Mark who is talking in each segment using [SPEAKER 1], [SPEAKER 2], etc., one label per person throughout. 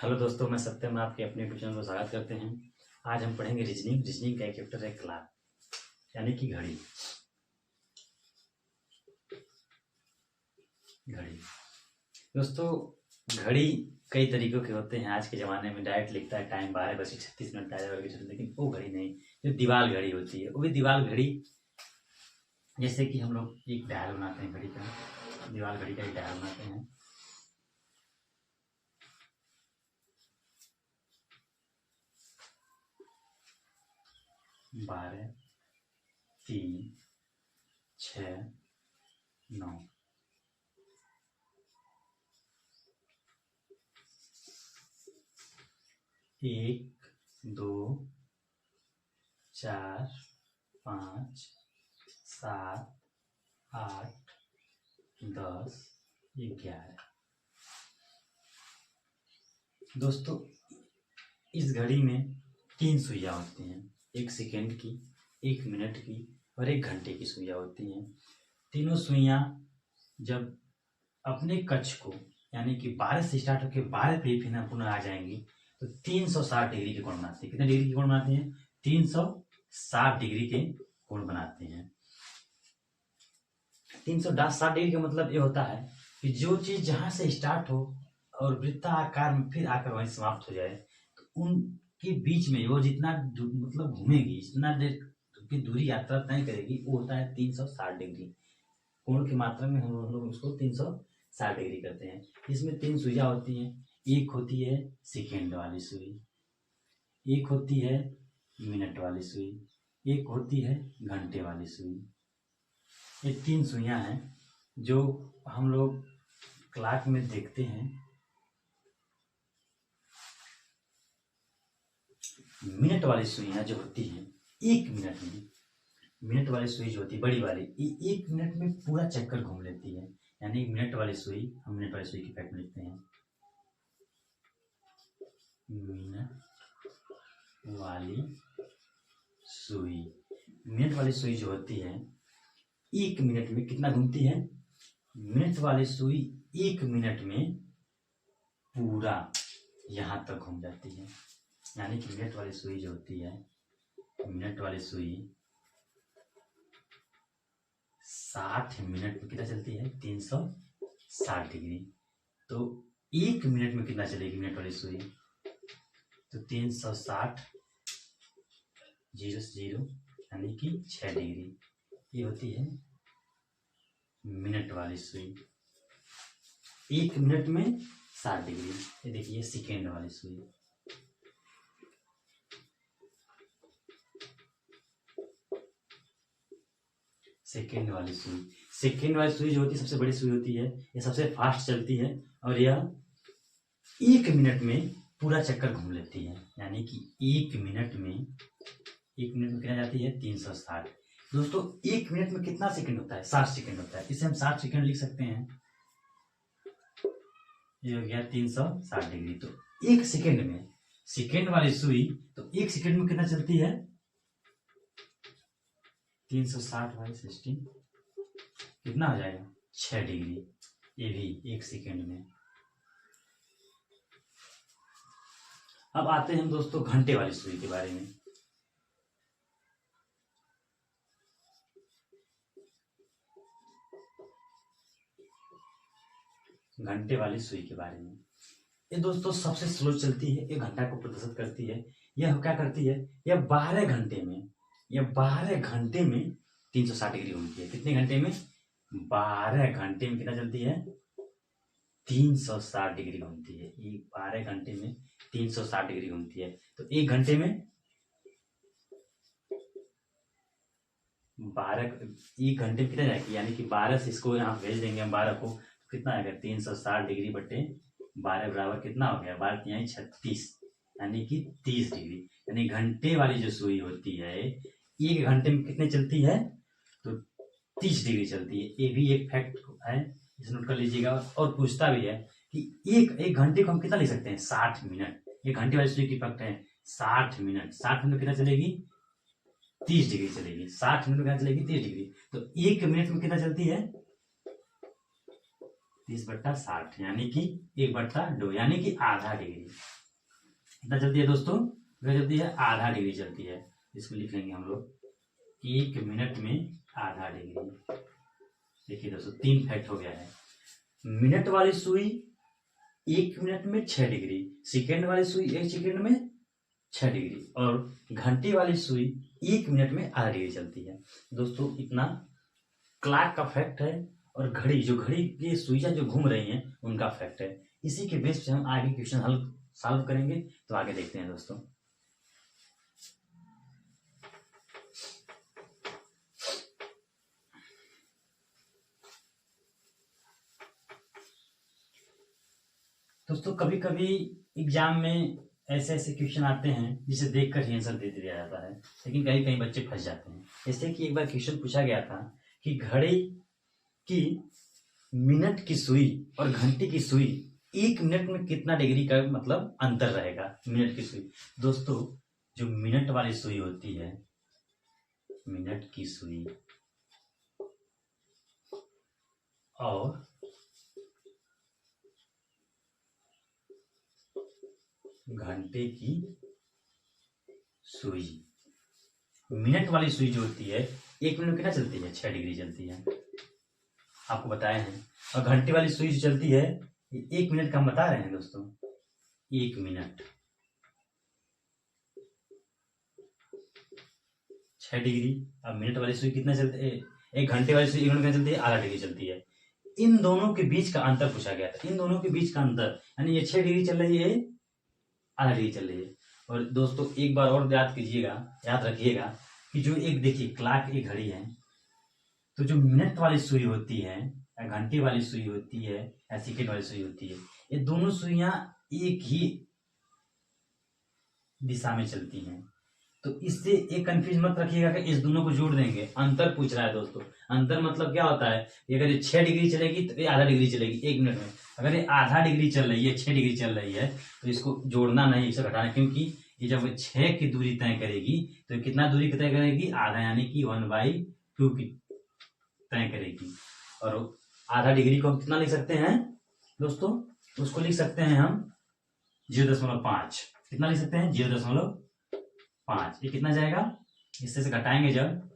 [SPEAKER 1] Hello दोस्तों, मैं सत्यम आपके अपने यूट्यूब चैनल को स्वागत करते हैं। आज हम पढ़ेंगे रीजनिंग का एक चैप्टर है क्लॉक, यानी कि घड़ी। घड़ी दोस्तों, घड़ी कई तरीकों के होते हैं। आज के ज़माने में डायरेक्ट लिखता है टाइम 12:36 डायरेक्ट, लेकिन वो घड़ी नहीं, जो दीवार घड़ी होती है वो भी दीवार घड़ी। जैसे कि हम लोग एक डायल बनाते हैं घड़ी का, दीवार घड़ी का एक डायल बनाते हैं। बारह, 3, 6, 9। एक, 2, 4, 5, 7, 8, 10, 11। दोस्तों, इस घड़ी में 3 सुइयाँ होती हैं, 1 सेकेंड की, 1 मिनट की और 1 घंटे की सुइयाँ होती हैं। तीनों सुइयाँ जब अपने कक्ष को, यानी कि 12 से स्टार्ट होकर 12 पे पुनः आ जाएंगी तो 360 डिग्री के कोण बनाती है। कितने डिग्री के कोण बनाती हैं? 360 डिग्री के कोण बनाते हैं। 360 डिग्री का मतलब ये होता है कि जो चीज जहां से स्टार्ट हो और वृत्ताकार में फिर आकर वहीं समाप्त हो जाए, तो उनके बीच में वो जितना मतलब घूमेगी, जितना देर की दूरी यात्रा तय करेगी, वो होता है 360 डिग्री। कोण की मात्रा में हम लोग उसको 360 डिग्री करते हैं। इसमें 3 सुइयां होती हैं। एक होती है सेकेंड वाली सुई, एक होती है मिनट वाली सुई, एक होती है घंटे वाली सुई। ये 3 सुइयां हैं जो हम लोग क्लॉक में देखते हैं। मिनट वाली सुइयां जो होती हैं 1 मिनट में, मिनट वाली सुई जो होती है बड़ी वाली, ये 1 मिनट में पूरा चक्कर घूम लेती है। यानी मिनट वाली सुई, हम मिनट वाली सुई की फैक्ट में लिखते हैं, मिनट वाली सुई। मिनट वाली सुई जो होती है 1 मिनट में कितना घूमती है? मिनट वाली सुई 1 मिनट में पूरा यहां तक घूम जाती है। यानी कि मिनट वाली सुई जो होती है, मिनट वाली सुई 60 मिनट में कितना चलती है? 360 डिग्री। तो 1 मिनट में कितना चलेगी मिनट वाली सुई? तो 360 0 0, यानी कि 6 डिग्री। ये होती है मिनट वाली सुई, 1 मिनट में 60 डिग्री। ये देखिए सेकेंड वाली सुई, सेकेंड वाली सुई, सेकेंड वाली सुई जो होती है सबसे बड़ी सुई होती है, ये सबसे फास्ट चलती है और यह 1 मिनट में पूरा चक्कर घूम लेती है। यानी कि 1 मिनट में कितना जाती है? 360। दोस्तों, 1 मिनट में कितना सेकंड होता है? 60 सेकंड होता है। इसे हम 60 सेकंड लिख सकते हैं। ये हो गया 360 डिग्री। तो 1 सेकंड में, सेकंड वाली सुई तो 1 सेकंड में कितना चलती है? 360 बाई 16 कितना हो जाएगा? 6 डिग्री। ये भी 1 सेकंड में। अब आते हैं हम दोस्तों घंटे वाली सुई के बारे में। घंटे वाली सुई के बारे में, ये दोस्तों सबसे स्लो चलती है, 1 घंटा को प्रदर्शित करती है। यह क्या करती है? यह 12 घंटे में, 360 डिग्री घूमती है। कितने घंटे में? 12 घंटे में कितना चलती है? 360 डिग्री घूमती है। ये 12 घंटे में 360 डिग्री घूमती है। तो 1 घंटे में 1 घंटे में कितना जाएगी? यानी कि 12 से इसको यहाँ भेज देंगे हम 12 को, तो कितना आएगा? 360 डिग्री बटे 12 बराबर कितना हो गया? 12 यहाँ 36, यानी कि 30 डिग्री। यानी घंटे वाली जो सुई होती है 1 घंटे में कितने चलती है? तो 30 डिग्री चलती है। ये भी एक फैक्ट है, इसे नोट कर लीजिएगा। और पूछता भी है कि एक घंटे को हम कितना लिख सकते हैं? 60 मिनट। 1 घंटे वाली सुई की फैक्ट है 60 मिनट। 60 मिनट कितना चलेगी? 30 डिग्री चलेगी। 60 मिनट में कितना चलेगी? 30 डिग्री। तो 1 मिनट में कितना चलती है? 30/60 यानी कि 1/2 यानी कि आधा डिग्री। कितना चलती है दोस्तों? कितना चलती है? आधा डिग्री चलती है। इसको लिख लेंगे हम लोग, 1 मिनट में आधा डिग्री। देखिए दोस्तों 3 फैक्ट हो गया है। मिनट वाली सुई 1 मिनट में 6 डिग्री, सेकेंड वाली सुई 1 सेकेंड में 6 डिग्री, और घंटे वाली सुई 1 मिनट में आधा डिग्री चलती है। दोस्तों इतना क्लॉक का फैक्ट है, और घड़ी की सुइयां जो घूम रही हैं उनका फैक्ट है। इसी के बेस पे हम आगे क्वेश्चन हल सॉल्व करेंगे। तो आगे देखते हैं दोस्तों। दोस्तों कभी कभी एग्जाम में ऐसे ऐसे क्वेश्चन आते हैं जिसे देखकर ही आंसर दे दिया जाता है, लेकिन कहीं कहीं बच्चे फंस जाते हैं। जैसे कि एक बार क्वेश्चन पूछा गया था कि घड़ी की मिनट की सुई और घंटे की सुई 1 मिनट में कितना डिग्री का मतलब अंतर रहेगा। मिनट की सुई दोस्तों, जो मिनट वाली सुई होती है, मिनट की सुई और घंटे की सुई, मिनट वाली सुई जो होती है 1 मिनट में कितना चलती है? 6 डिग्री चलती है, आपको बताए हैं। और घंटे वाली सुई जो चलती है 1 मिनट का हम बता रहे हैं दोस्तों, 1 मिनट 6 डिग्री। अब मिनट वाली सुई कितना चलती है? एक घंटे वाली सुई 1 मिनट कितना चलती है? आधा डिग्री चलती है। इन दोनों के बीच का अंतर पूछा गया था। इन दोनों के बीच का अंतर यानी ये 6 डिग्री चल रही है, आधा डिग्री चल रही है। और दोस्तों एक बार और याद कीजिएगा, याद रखिएगा कि जो एक देखिए क्लॉक एक घड़ी है, तो जो मिनट वाली सुई होती है या घंटे वाली सुई होती है या सेकेंड वाली सुई होती है, ये दोनों सुइयां एक ही दिशा में चलती हैं। तो इससे एक कंफ्यूज मत रखिएगा कि इस दोनों को जोड़ देंगे। अंतर पूछ रहा है दोस्तों। अंतर मतलब क्या होता है कि अगर ये 6 डिग्री चलेगी तो ये आधा डिग्री चलेगी 1 मिनट में। अगर ये आधा डिग्री चल रही है, 6 डिग्री चल रही है, तो इसको जोड़ना नहीं, इसे घटाना, क्योंकि ये जब 6 की दूरी तय करेगी तो कितना दूरी तय करेगी? आधा, यानी कि 1/2 की तय करेगी। और आधा डिग्री को हम कितना लिख सकते हैं दोस्तों? उसको लिख सकते हैं हम 0.5। कितना लिख सकते हैं? 0.5। ये कितना जाएगा? इससे से घटाएंगे जब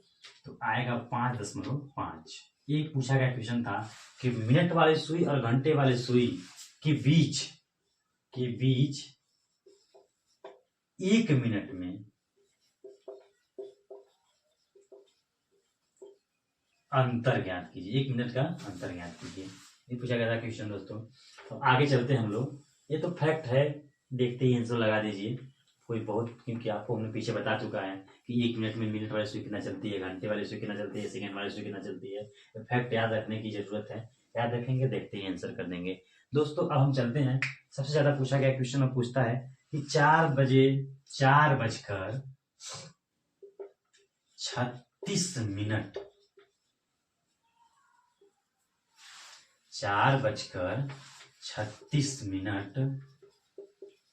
[SPEAKER 1] तो आएगा 5.5। ये पूछा गया क्वेश्चन था कि मिनट वाली सुई और घंटे वाली सुई के बीच 1 मिनट में अंतर ज्ञात कीजिए। 1 मिनट का अंतर ज्ञात कीजिए, ये पूछा गया था क्वेश्चन दोस्तों। तो आगे चलते हैं हम लोग। ये तो फैक्ट है, देखते ही आंसर लगा दीजिए कोई बहुत, क्योंकि आपको हमने पीछे बता चुका है कि 1 मिनट में मिनट वाली सुई कितना चलती है, घंटे वाली सुई कितना चलती है, सेकंड वाली सुई कितना चलती है। तो फैक्ट याद रखने की जरूरत है, याद रखेंगे, देखते ही आंसर कर देंगे दोस्तों। अब हम चलते हैं। सबसे ज्यादा पूछा गया क्वेश्चन अब पूछता है कि 4:36 4:36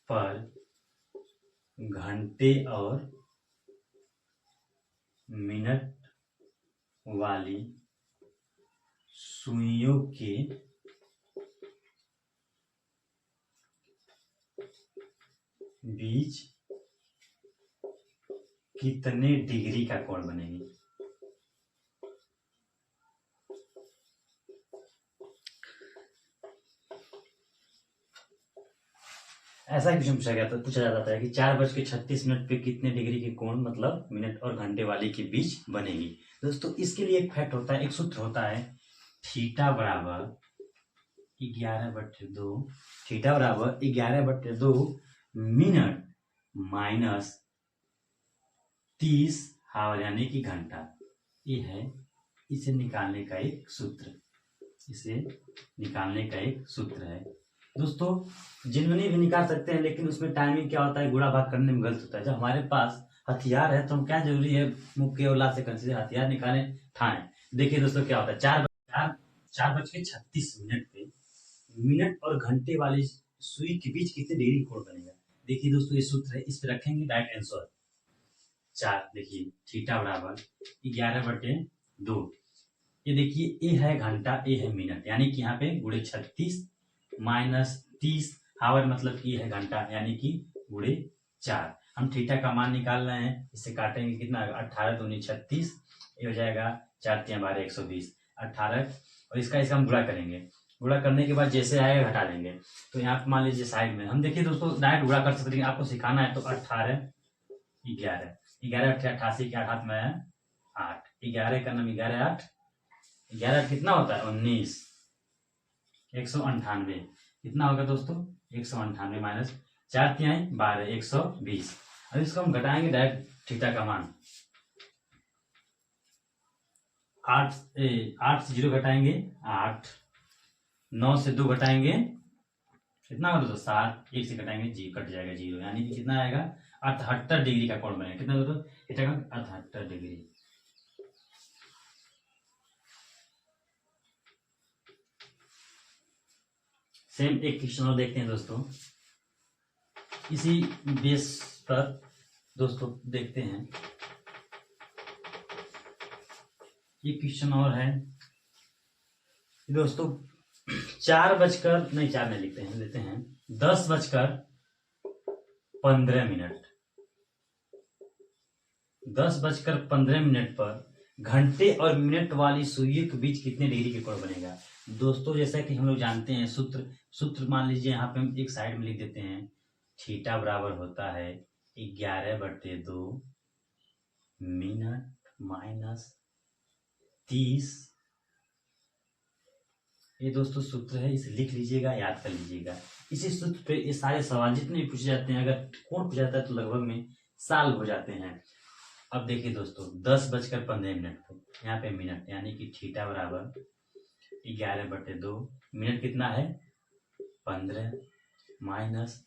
[SPEAKER 1] पर घंटे और मिनट वाली सुइयों के बीच कितने डिग्री का कोण बनेगी? ऐसा क्वेश्चन पूछा जाता है कि 4:36 पे कितने डिग्री के कोण मतलब मिनट और घंटे वाली के बीच बनेगी। दोस्तों इसके लिए एक फैक्ट होता है, एक सूत्र होता है, थीटा बराबर 11/2, थीटा बराबर 11/2 मिनट माइनस 30 हावर यानी कि घंटा। ये है इसे निकालने का एक सूत्र, इसे निकालने का एक सूत्र है दोस्तों। जिन्होंने भी निकाल सकते हैं, लेकिन उसमें टाइमिंग क्या होता है, गुणा भाग करने में गलत होता है। जब हमारे पास हथियार है तो हम क्या जरूरी है, मुक्के और लात से कंसीडर हथियार निकालें, ठाएं। देखिए दोस्तों क्या होता है, 4:36 पे मिनट और घंटे वाली सुई के बीच कितने डिग्री कोण बनेगा। देखिए दोस्तों ये सूत्र है, इस पे रखेंगे डायरेक्ट आंसर 4। देखिए थीटा बराबर 11/2 ये देखिए ए है घंटा, ए है मिनट, यानी कि यहाँ पे गुणे 36 माइनस 30 हावर मतलब कि है घंटा, यानी कि गुणे 4। हम थीटा का मान निकाल रहे हैं, इससे काटेंगे कितना 18 दूनी 36, ये हो जाएगा 4 तिया 12 120 18, और इसका हम गुणा करेंगे। गुणा करने के बाद जैसे आएगा घटा लेंगे। तो यहाँ पे मान लीजिए साइड में हम देखिए दोस्तों डायरेक्ट गुणा कर सकते हैं, आपको सिखाना है तो 18 11 11 88 के 8 में 8 11 का नाम 11 8 11 कितना होता है 19 198 कितना होगा दोस्तों 198 माइनस 4 तिहाई 12 120। अब इसको हम घटाएंगे डायरेक्ट थीटा का मान 8 से 0 घटाएंगे 8, 9 से 2 घटाएंगे कितना होगा दोस्तों 7, 1 से घटाएंगे जी कट जाएगा 0, यानी कि कितना आएगा 78 डिग्री का कोण बनेगा। कितना दोस्तों थीटा का 78 डिग्री। सेम एक क्वेश्चन और देखते हैं दोस्तों, इसी बेस पर दोस्तों देखते हैं। ये क्वेश्चन और है दोस्तों, 4 नहीं लिखते हैं, लेते हैं 10:15 10:15 पर घंटे और मिनट वाली सुइयों के बीच कितने डिग्री के कोण बनेगा। दोस्तों जैसा कि हम लोग जानते हैं सूत्र मान लीजिए यहाँ पे हम एक साइड में लिख देते हैं, थीटा बराबर होता है 11/2 मिनट माइनस 30। ये दोस्तों सूत्र है, इसे लिख लीजिएगा, याद कर लीजिएगा। इसी सूत्र पे ये सारे सवाल जितने भी पूछे जाते हैं, अगर कौन पूछ जाता है तो लगभग में साल हो जाते हैं। अब देखिए दोस्तों 10:15 पे यहाँ पे मिनट, यानी कि थीटा बराबर 11/2 मिनट कितना है 15 माइनस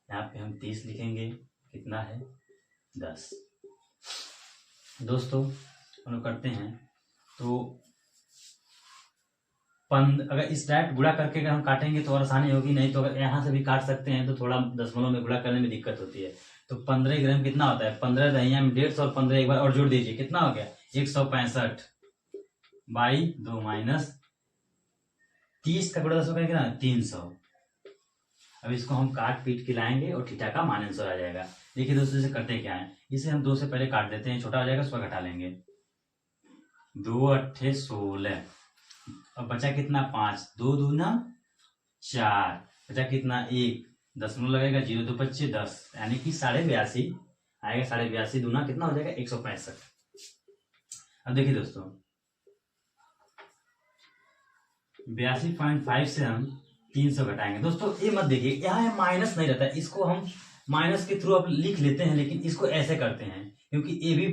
[SPEAKER 1] यहाँ पे हम 30 लिखेंगे कितना है 10। दोस्तों हम लोग करते हैं तो अगर इस डायरेक्ट गुणा करके अगर हम काटेंगे तो और आसानी होगी, नहीं तो अगर यहाँ से भी काट सकते हैं तो थोड़ा दशमलव में गुणा करने में दिक्कत होती है। तो 15 ग्राम कितना होता है 15 दहिया में 150 और 15 एक बार और जोड़ दीजिए कितना हो गया 165/2 माइनस 30 का गुणा 10 करेंगे ना 300। अब इसको हम काट पीट के लाएंगे और थीटा का मान आंसर आ जाएगा। देखिए दोस्तों इसे करते क्या है, इसे हम 2 से पहले काट देते हैं, छोटा हो जाएगा उसको घटा लेंगे 2 8 16। अब बचा कितना 5, 2 दूना 4, बचा कितना 1, दशमलव लगेगा 0 2 25 10, यानी कि 82.5 आएगा। 82.5 दूना कितना हो जाएगा 165। अब देखिए दोस्तों 82.5 से हम 300 घटाएंगे। दोस्तों ये मत देखिए यहाँ माइनस नहीं रहता है, इसको हम माइनस के थ्रू अब लिख लेते हैं, लेकिन इसको ऐसे करते हैं क्योंकि ए भी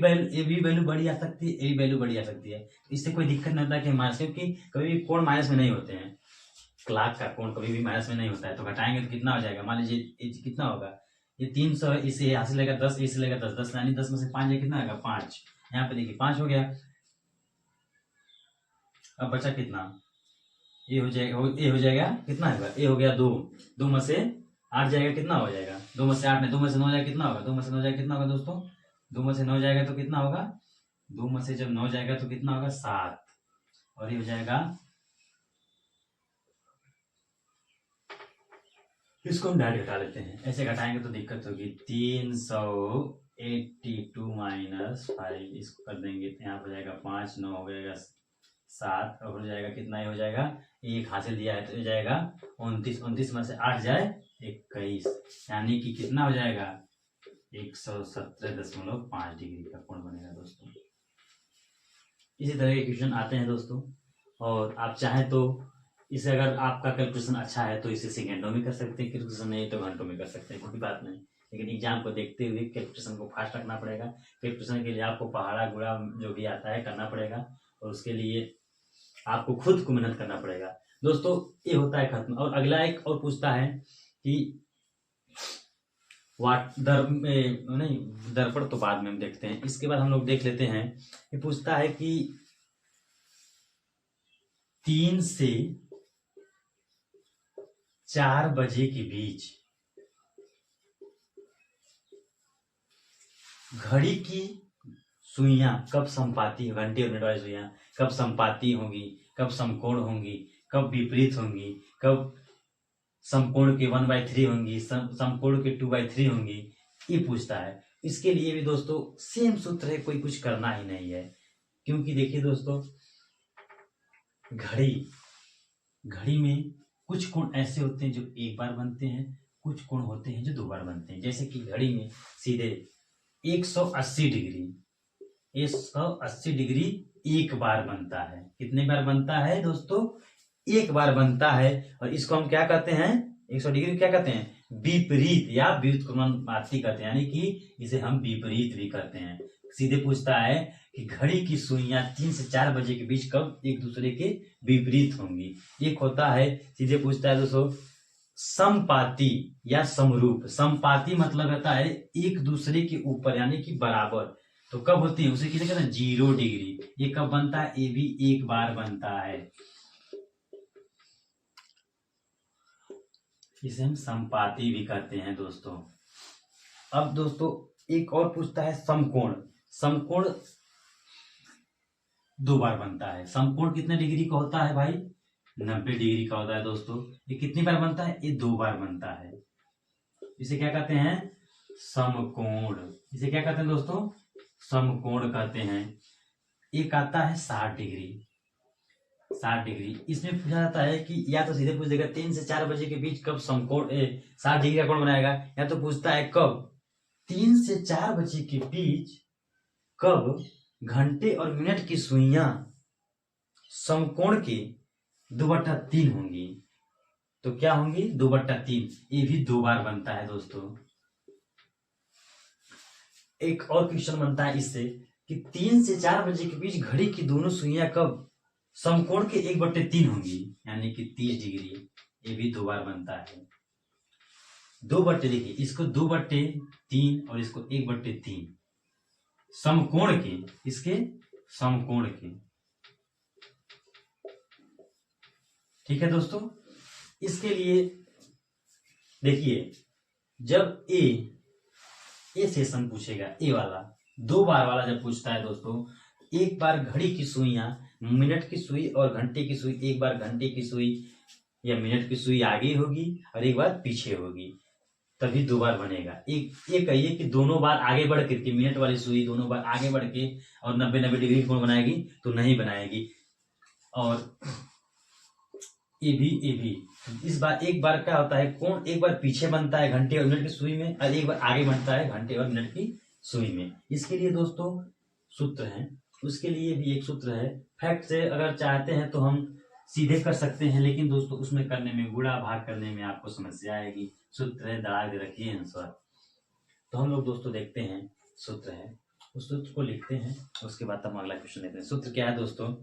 [SPEAKER 1] वैल्यू बड़ी आ सकती है, ए भी वैल्यू बड़ी आ सकती है, इससे कोई दिक्कत नहीं होता कि माइनस, क्योंकि कभी भी कोण माइनस में नहीं होते हैं, क्लाक का कोण कभी भी माइनस में नहीं होता है। तो घटाएंगे तो कितना हो जाएगा, मान लीजिए कितना होगा ये 300 है, इसे यहाँ से लेगा 10, इसे लेगा 10, 10 यानी 10 में से 5 कितना आएगा 5, यहाँ पे देखिए 5 हो गया। अब बचा कितना ये हो जाएगा कितना होगा ए हो गया 2, 2 में से 8 जाएगा कितना हो जाएगा 2 में से 8 नहीं 2 में से 9 जाएगा कितना होगा 2 में से 9 जाएगा कितना होगा दोस्तों 2 में से 9 जाएगा तो कितना होगा 2 में से जब 9 जाएगा तो कितना होगा 7, और ये हो जाएगा, इसको हम डायरेक्ट घटा लेते हैं, ऐसे घटाएंगे तो दिक्कत होगी 382 माइनस 5, इसको कर देंगे तो यहाँ हो जाएगा 5, 9 हो जाएगा 7, और हो जाएगा कितना ही हो जाएगा 1 हासिल दिया है तो हो जाएगा 29, 29 में से 8 जाए 21, यानी कि कितना हो जाएगा 117.5 डिग्री का कोण बनेगा दोस्तों। इसी तरह के क्वेश्चन आते हैं दोस्तों, और आप चाहें तो इसे अगर आपका कैलकुलेशन अच्छा है तो इसे सेकेंडों में कर सकते हैं, कैलकुलेशन नहीं तो घंटों में कर सकते हैं, कोई बात नहीं, लेकिन एग्जाम को देखते हुए कैलकुलेशन को फास्ट रखना पड़ेगा। कैलकुलेशन के लिए आपको पहाड़ा गुणा जो भी आता है करना पड़ेगा, और उसके लिए आपको खुद को मेहनत करना पड़ेगा दोस्तों। ये होता है खत्म। और अगला एक और पूछता है कि दर्पण तो बाद में हम देखते हैं, इसके बाद हम लोग देख लेते हैं। ये पूछता है कि 3 से 4 बजे के बीच घड़ी की सुइयां कब संपाती है, घंटे और मिनट वाली सुइयां कब समपाती होंगी, कब समकोण होंगी, कब विपरीत होंगी, कब समकोण के 1/3 होंगी, समकोण के 2/3 होंगी, ये पूछता है। इसके लिए भी दोस्तों सेम सूत्र है, कोई कुछ करना ही नहीं है। क्योंकि देखिए दोस्तों, घड़ी में कुछ कोण ऐसे होते हैं जो एक बार बनते हैं, कुछ कोण होते हैं जो 2 बार बनते हैं। जैसे कि घड़ी में सीधे 180 डिग्री एक बार बनता है। कितने बार बनता है दोस्तों? एक बार बनता है। और इसको हम क्या कहते हैं? 180 डिग्री क्या कहते हैं? विपरीत या व्युत्क्रमानुपाती कहते हैं, यानी कि इसे हम विपरीत भी कहते हैं। सीधे पूछता है कि घड़ी की सुइयां 3 से 4 बजे के बीच कब एक दूसरे के विपरीत होंगी। एक होता है, सीधे पूछता है दोस्तों, समपाती या समरूप। समपाती मतलब होता है एक दूसरे के ऊपर यानी कि बराबर। तो कब होती है? उसे किसे कहते हैं? 0 डिग्री। ये कब बनता है? ये भी एक बार बनता है। इसे हम समपाती भी कहते हैं दोस्तों। अब दोस्तों एक और पूछता है समकोण। समकोण 2 बार बनता है। समकोण कितने डिग्री का होता है भाई? 90 डिग्री का होता है दोस्तों। ये कितनी बार बनता है? ये 2 बार बनता है। इसे क्या कहते हैं? समकोण। इसे क्या कहते हैं दोस्तों? समकोण कहते हैं। एक आता है 60 डिग्री। 60 डिग्री इसमें पूछा जाता है कि या तो सीधे पूछ देगा 3 से 4 बजे के बीच कब समकोण 60 डिग्री का कोण बनाएगा, या तो पूछता है कब 3 से 4 बजे के बीच कब घंटे और मिनट की सुइयां समकोण के 2/3 होंगी। तो क्या होंगी? 2/3। ये भी 2 बार बनता है दोस्तों। एक और क्वेश्चन बनता है इससे कि 3 से 4 बजे के बीच घड़ी की दोनों सुइयां कब समकोण के 1/3 होंगी, यानी कि 30 डिग्री। ये भी 2 बार बनता है। 2/, देखिए इसको 2/3 और इसको 1/3 समकोण के, इसके समकोण के। ठीक है दोस्तों। इसके लिए देखिए, जब ए सेशन पूछेगा, ए वाला 2 बार वाला जब पूछता है दोस्तों, एक बार घड़ी की सुइयां, मिनट की सुई और घंटे की सुई, एक बार घंटे की सुई या मिनट की सुई आगे होगी और एक बार पीछे होगी, तभी 2 बार बनेगा। एक ये कहिए कि दोनों बार आगे बढ़ करके, मिनट वाली सुई दोनों बार आगे बढ़ के और 90 डिग्री कोण बनाएगी तो नहीं बनाएगी। और ये भी इस बार एक बार क्या होता है, कोण एक बार पीछे बनता है घंटे और मिनट की सुई में, और एक बार आगे बनता है घंटे और मिनट की सुई में। इसके लिए दोस्तों सूत्र है, उसके लिए भी एक सूत्र है। फैक्ट से अगर चाहते हैं तो हम सीधे कर सकते हैं, लेकिन दोस्तों उसमें करने में, गुणा भाग करने में आपको समस्या आएगी। सूत्र है, दड़ा दे रखिए आंसर। तो हम लोग दोस्तों देखते हैं, सूत्र है, उस सूत्र को लिखते हैं, उसके बाद हम अगला क्वेश्चन लेते हैं। सूत्र क्या है दोस्तों?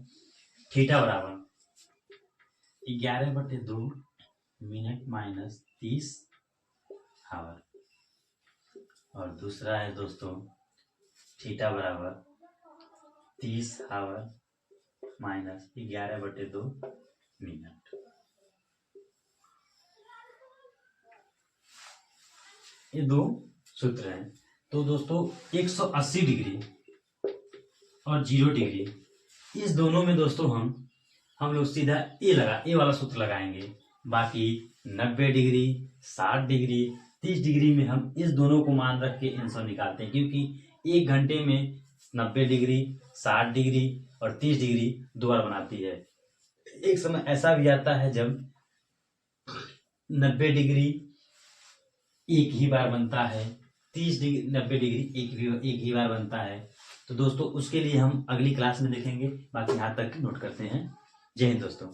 [SPEAKER 1] थीटा बराबर 11/2 मिनट माइनस 30 आवर। और दूसरा है दोस्तों थीटा बराबर 30 आवर माइनस 11/2 मिनट। ये 2 सूत्र हैं। तो दोस्तों 180 डिग्री और 0 डिग्री, इस दोनों में दोस्तों हम लोग सीधा ए वाला सूत्र लगाएंगे। बाकी 90 डिग्री, 60 डिग्री, 30 डिग्री में हम इस दोनों को मान रख के आंसर निकालते हैं, क्योंकि 1 घंटे में 90 डिग्री, 60 डिग्री और 30 डिग्री 2 बार बनाती है। एक समय ऐसा भी आता है जब 90 डिग्री एक ही बार बनता है, 30 डिग्री 90 डिग्री एक ही बार बनता है। तो दोस्तों उसके लिए हम अगली क्लास में देखेंगे। बाकी यहाँ तक नोट करते हैं। जय हिंद दोस्तों।